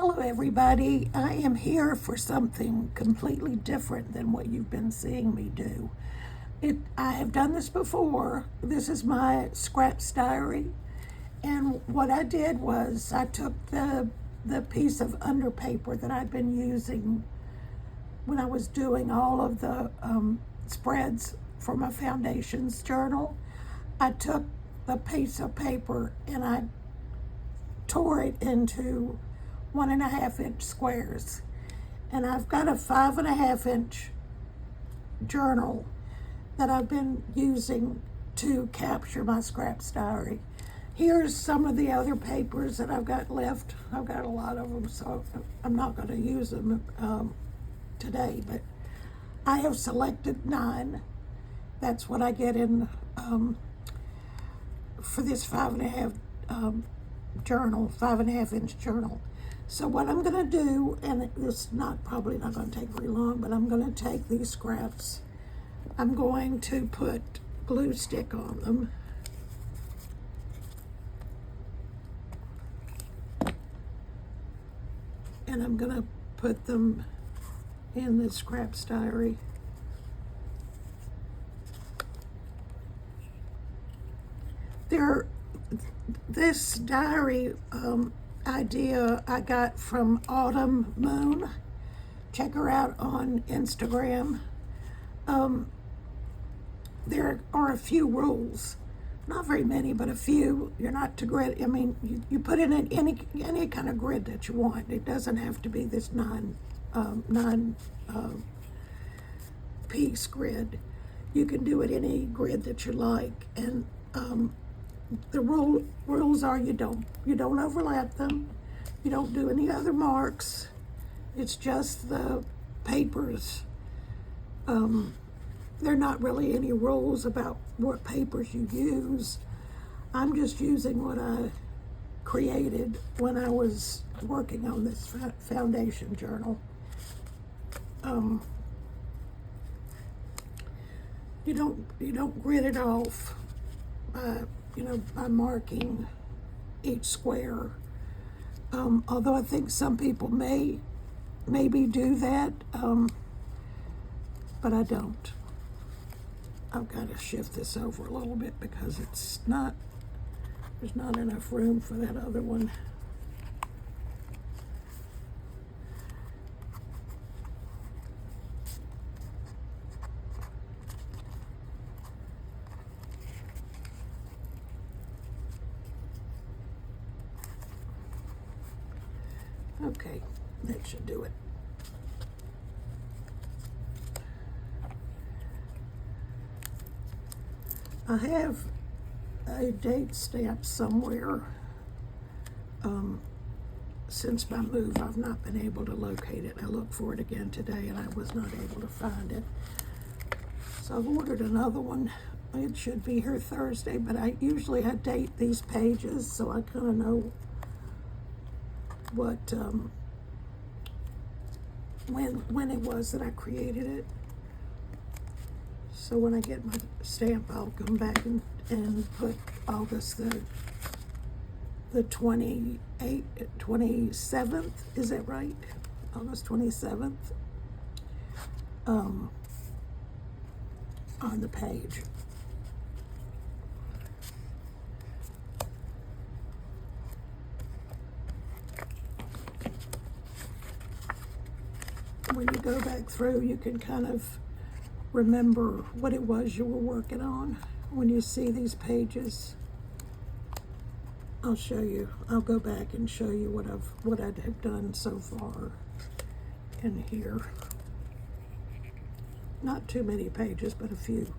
Hello everybody, I am here for something completely different than what you've been seeing me do. I have done this before. This is my scraps diary, and what I did was I took the piece of underpaper that I'd been using when I was doing all of the spreads for my foundations journal. I took the piece of paper and I tore it into 1.5 inch squares, and I've got a 5.5 inch journal that I've been using to capture my scraps diary. Here's some of the other papers that I've got left. I've got a lot of them, so I'm not going to use them today, but I have selected 9. That's what I get in for this 5.5 journal, 5.5 inch journal. So what I'm going to do, and it's probably not going to take very long, but I'm going to take these scraps. I'm going to put glue stick on them. And I'm going to put them in the scraps diary. This diary idea I got from Autumn Moon. Check her out on Instagram. There are a few rules, not very many, but a few. You're not to grid. I mean, you put in any kind of grid that you want. It doesn't have to be this nine piece grid. You can do it any grid that you like, and the rules are you don't overlap them, you don't do any other marks. It's just the papers. There are not really any rules about what papers you use. I'm just using what I created when I was working on this foundation journal. You don't grid it off by marking each square. Although I think some people maybe do that, but I don't. I've got to shift this over a little bit because there's not enough room for that other one. Okay, that should do it. I have a date stamp somewhere. Since my move, I've not been able to locate it. I looked for it again today and I was not able to find it. So I've ordered another one. It should be here Thursday, but I date these pages so I kind of know what when it was that I created it. So when I get my stamp, I'll come back and put August the 27th, is that right? August 27th on the page. When you go back through, you can kind of remember what it was you were working on. When you see these pages, I'll show you. I'll go back and show you what I have done so far in here. Not too many pages, but a few.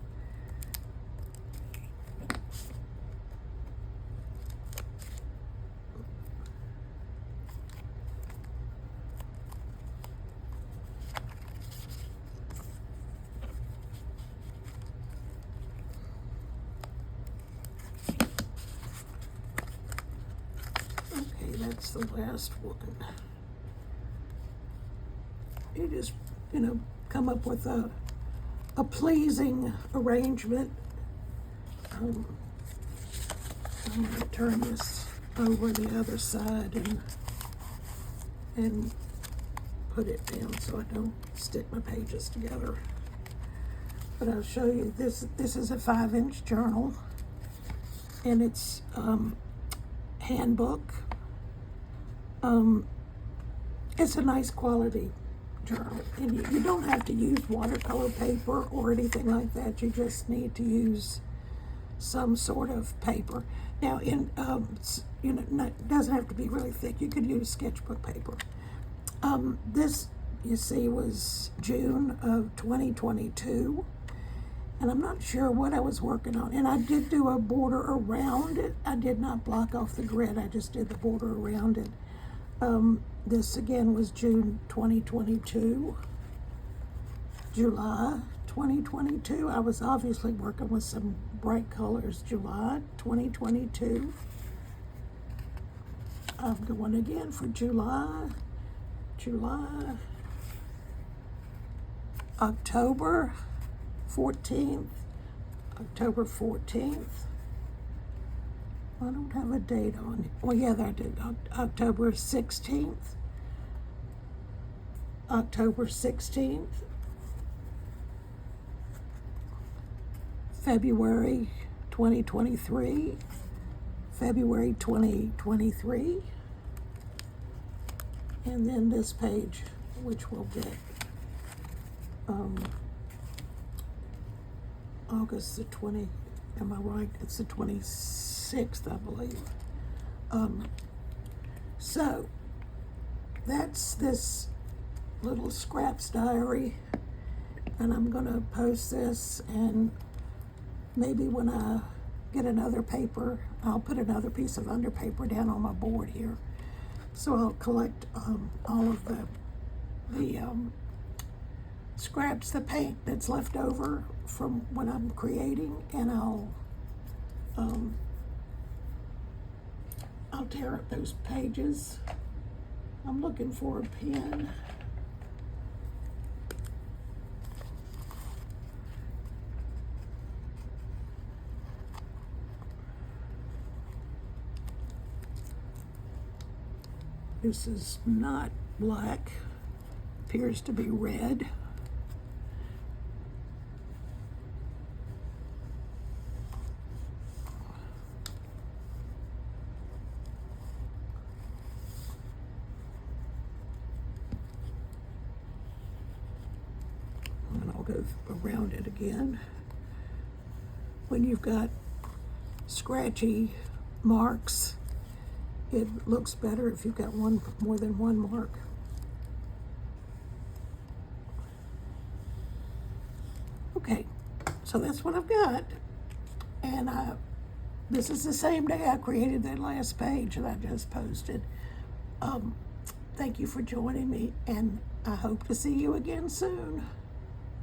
That's the last one. You just, come up with a pleasing arrangement. I'm going to turn this over the other side and and put it down so I don't stick my pages together. But I'll show you, this is a 5-inch journal, and it's handbook. It's a nice quality journal, and you don't have to use watercolor paper or anything like that. You just need to use some sort of paper. Now, it doesn't have to be really thick. You could use sketchbook paper. This, you see, was June of 2022, and I'm not sure what I was working on. And I did do a border around it. I did not block off the grid. I just did the border around it. This again was June 2022, July 2022. I was obviously working with some bright colors. July 2022. I'm going again for July, October 14th, October 14th. I don't have a date on it. Well, yeah, I did. October 16th, October 16th, February 2023, February 2023, and then this page, which we'll get August the 20, am I right? It's the 26th, I believe. So that's this little scraps diary, and I'm gonna post this, and maybe when I get another paper, I'll put another piece of underpaper down on my board here. So I'll collect all of the scraps, the paint that's left over from when I'm creating, and I'll tear up those pages. I'm looking for a pen. This is not black, appears to be red. And I'll go around it again. When you've got scratchy marks, it looks better if you've got more than one mark. Okay, so that's what I've got. And this is the same day I created that last page that I just posted. Thank you for joining me, and I hope to see you again soon.